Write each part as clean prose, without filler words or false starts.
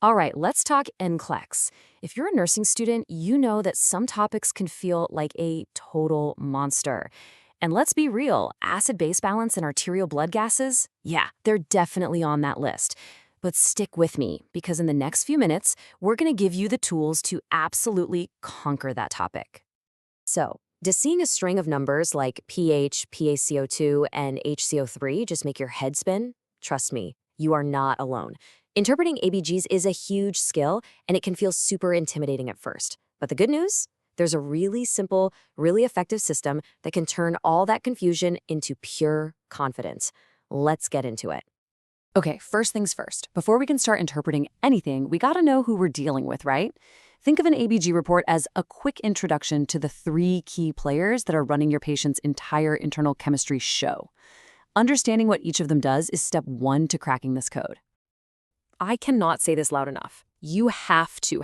All right, let's talk NCLEX. If you're a nursing student, you know that some topics can feel like a total monster. And let's be real, acid-base balance and arterial blood gases, yeah, they're definitely on that list. But stick with me, because in the next few minutes, we're going to give you the tools to absolutely conquer that topic. So, does seeing a string of numbers like pH, PaCO2, and HCO3 just make your head spin? Trust me, you are not alone. Interpreting ABGs is a huge skill, and it can feel super intimidating at first. But the good news? There's a really simple, really effective system that can turn all that confusion into pure confidence. Let's get into it. Okay, first things first. Before we can start interpreting anything, we gotta know who we're dealing with, right? Think of an ABG report as a quick introduction to the 3 key players that are running your patient's entire internal chemistry show. Understanding what each of them does is step 1 to cracking this code. I cannot say this loud enough. You have to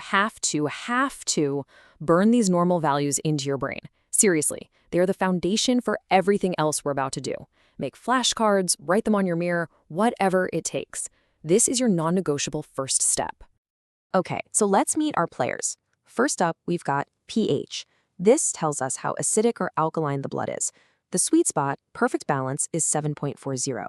burn these normal values into your brain. Seriously, they are the foundation for everything else we're about to do. Make flashcards, write them on your mirror, whatever it takes. This is your non-negotiable first step. Okay, so let's meet our players. First up, we've got pH. This tells us how acidic or alkaline the blood is. The sweet spot, perfect balance, is 7.40.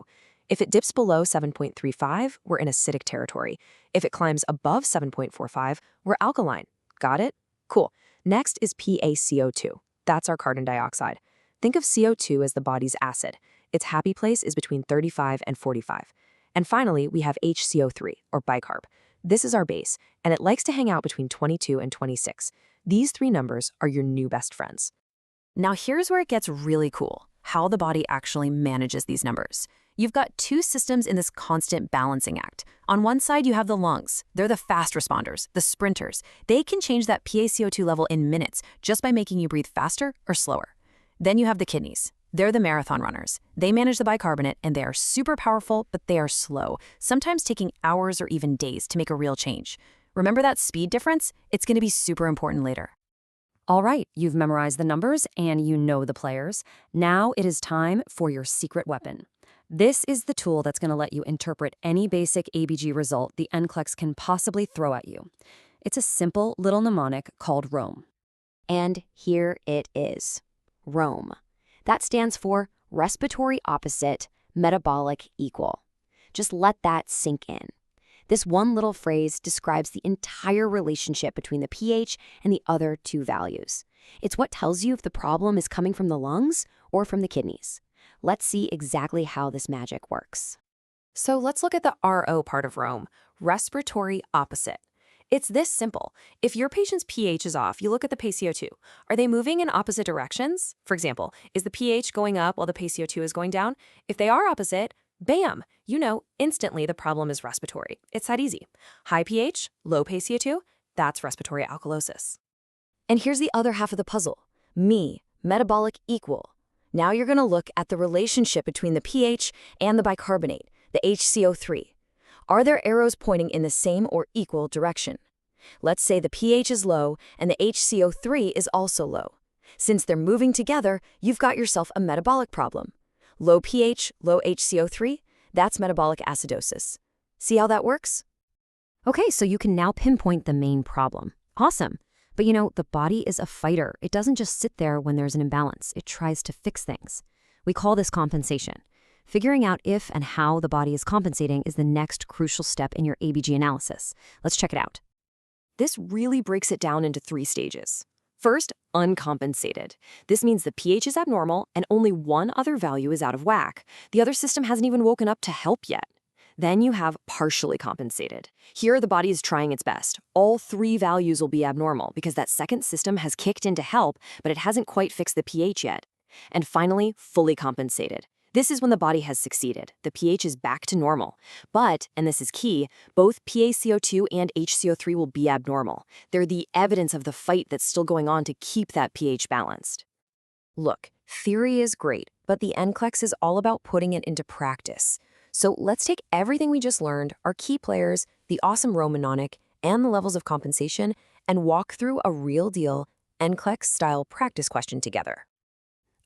If it dips below 7.35, we're in acidic territory. If it climbs above 7.45, we're alkaline. Got it? Cool. Next is PaCO2. That's our carbon dioxide. Think of CO2 as the body's acid. Its happy place is between 35 and 45. And finally, we have HCO3, or bicarb. This is our base, and it likes to hang out between 22 and 26. These 3 numbers are your new best friends. Now here's where it gets really cool, how the body actually manages these numbers. You've got 2 systems in this constant balancing act. On one side, you have the lungs. They're the fast responders, the sprinters. They can change that PaCO2 level in minutes just by making you breathe faster or slower. Then you have the kidneys. They're the marathon runners. They manage the bicarbonate, and they are super powerful, but they are slow, sometimes taking hours or even days to make a real change. Remember that speed difference? It's going to be super important later. All right, you've memorized the numbers and you know the players. Now it is time for your secret weapon. This is the tool that's going to let you interpret any basic ABG result the NCLEX can possibly throw at you. It's a simple little mnemonic called ROME. And here it is. ROME. That stands for Respiratory Opposite, Metabolic Equal. Just let that sink in. This one little phrase describes the entire relationship between the pH and the other 2 values. It's what tells you if the problem is coming from the lungs or from the kidneys. Let's see exactly how this magic works. So let's look at the RO part of ROME, Respiratory Opposite. It's this simple. If your patient's pH is off, you look at the PaCO2. Are they moving in opposite directions? For example, is the pH going up while the PaCO2 is going down? If they are opposite, bam, you know instantly the problem is respiratory. It's that easy. High pH, low PaCO2, that's respiratory alkalosis. And here's the other half of the puzzle. Metabolic Equal. Now you're going to look at the relationship between the pH and the bicarbonate, the HCO3. Are there arrows pointing in the same or equal direction? Let's say the pH is low and the HCO3 is also low. Since they're moving together, you've got yourself a metabolic problem. Low pH, low HCO3, that's metabolic acidosis. See how that works? Okay, so you can now pinpoint the main problem. Awesome. But you know, the body is a fighter. It doesn't just sit there when there's an imbalance. It tries to fix things. We call this compensation. Figuring out if and how the body is compensating is the next crucial step in your ABG analysis. Let's check it out. This really breaks it down into 3 stages. First, uncompensated. This means the pH is abnormal and only one other value is out of whack. The other system hasn't even woken up to help yet. Then you have partially compensated. Here, the body is trying its best. All 3 values will be abnormal because that second system has kicked in to help, but it hasn't quite fixed the pH yet. And finally, fully compensated. This is when the body has succeeded. The pH is back to normal. But, and this is key, both PaCO2 and HCO3 will be abnormal. They're the evidence of the fight that's still going on to keep that pH balanced. Look, theory is great, but the NCLEX is all about putting it into practice. So let's take everything we just learned, our key players, the awesome ROME mnemonic, and the levels of compensation, and walk through a real-deal NCLEX-style practice question together.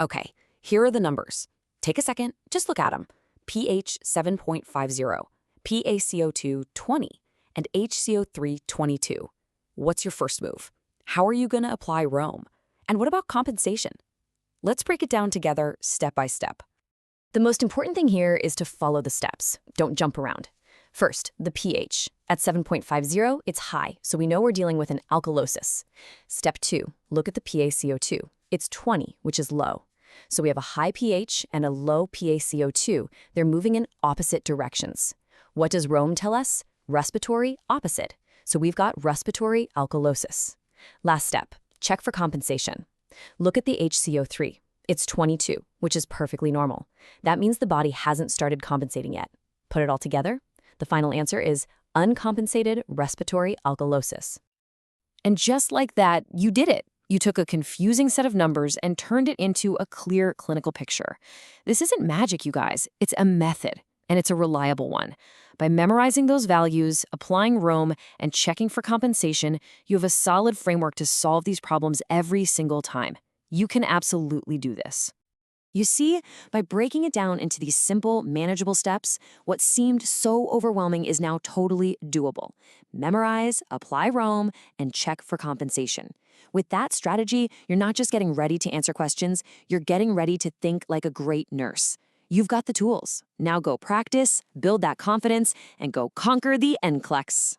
Okay, here are the numbers. Take a second, just look at them. pH 7.50, PaCO2 20, and HCO3 22. What's your first move? How are you going to apply Rome? And what about compensation? Let's break it down together step by step. The most important thing here is to follow the steps. Don't jump around. First, the pH. At 7.50, it's high, so we know we're dealing with an alkalosis. Step 2, look at the PaCO2. It's 20, which is low. So we have a high pH and a low PaCO2. They're moving in opposite directions. What does Rome tell us? Respiratory opposite. So we've got respiratory alkalosis. Last step, check for compensation. Look at the HCO3. It's 22, which is perfectly normal. That means the body hasn't started compensating yet. Put it all together, the final answer is uncompensated respiratory alkalosis. And just like that, you did it. You took a confusing set of numbers and turned it into a clear clinical picture. This isn't magic, you guys. It's a method, and it's a reliable one. By memorizing those values, applying Rome, and checking for compensation, you have a solid framework to solve these problems every single time. You can absolutely do this. You see, by breaking it down into these simple, manageable steps, what seemed so overwhelming is now totally doable. Memorize, apply Rome, and check for compensation. With that strategy, you're not just getting ready to answer questions, you're getting ready to think like a great nurse. You've got the tools. Now go practice, build that confidence, and go conquer the NCLEX.